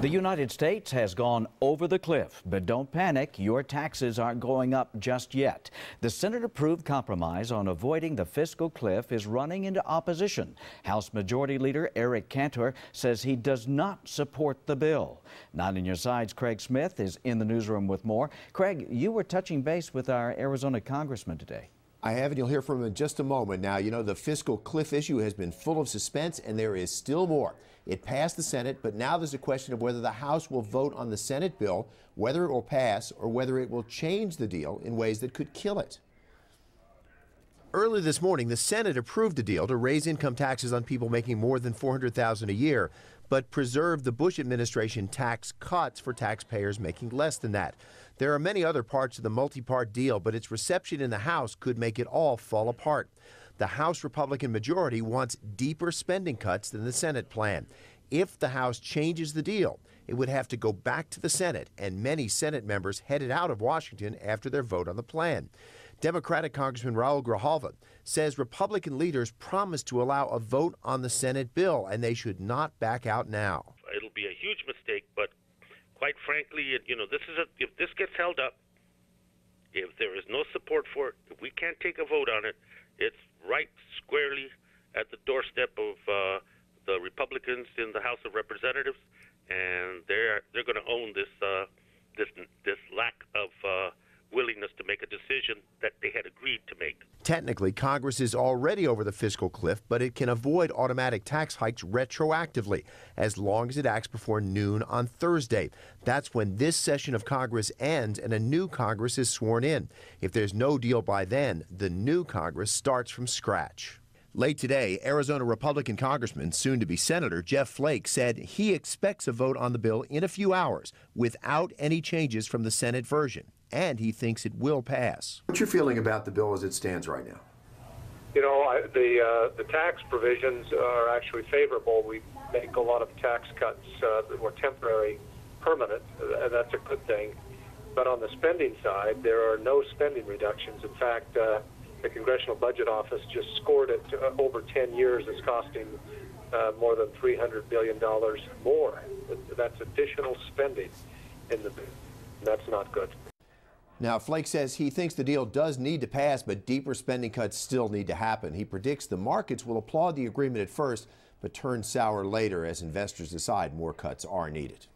The United States has gone over the cliff, but don't panic, your taxes aren't going up just yet. The Senate-approved compromise on avoiding the fiscal cliff is running into opposition. House Majority Leader Eric Cantor says he does not support the bill. 9 on your side's Craig Smith is in the newsroom with more. Craig, you were touching base with our Arizona Congressman today. I have, and you'll hear from him in just a moment. Now, you know, the fiscal cliff issue has been full of suspense, and there is still more. It passed the Senate, but now there's a question of whether the House will vote on the Senate bill, whether it will pass, or whether it will change the deal in ways that could kill it. Early this morning, the Senate approved a deal to raise income taxes on people making more than $400,000 a year, but preserve the Bush administration tax cuts for taxpayers making less than that. There are many other parts of the multi-part deal, but its reception in the House could make it all fall apart. The House Republican majority wants deeper spending cuts than the Senate plan. If the House changes the deal, it would have to go back to the Senate, and many Senate members headed out of Washington after their vote on the plan. Democratic Congressman Raul Grijalva says Republican leaders promised to allow a vote on the Senate bill, and they should not back out now. It'll be a huge mistake, but quite frankly, if this gets held up, if there is no support for it, if we can't take a vote on it, it's right squarely at the doorstep of the Republicans in the House of Representatives, and they're going to own this lack of willingness to make a decision that they had agreed to make. Technically, Congress is already over the fiscal cliff, but it can avoid automatic tax hikes retroactively as long as it acts before noon on Thursday. That's when this session of Congress ends and a new Congress is sworn in. If there's no deal by then, the new Congress starts from scratch. Late today, Arizona Republican Congressman, soon-to-be Senator Jeff Flake, said he expects a vote on the bill in a few hours without any changes from the Senate version, and he thinks it will pass. What's your feeling about the bill as it stands right now? You know, the tax provisions are actually favorable. We make a lot of tax cuts that were temporary, permanent, and that's a good thing. But on the spending side, there are no spending reductions. In fact, the Congressional Budget Office just scored it over 10 years. It's costing more than $300 billion more. That's additional spending in the bill. That's not good. Now, Flake says he thinks the deal does need to pass, but deeper spending cuts still need to happen. He predicts the markets will applaud the agreement at first, but turn sour later as investors decide more cuts are needed.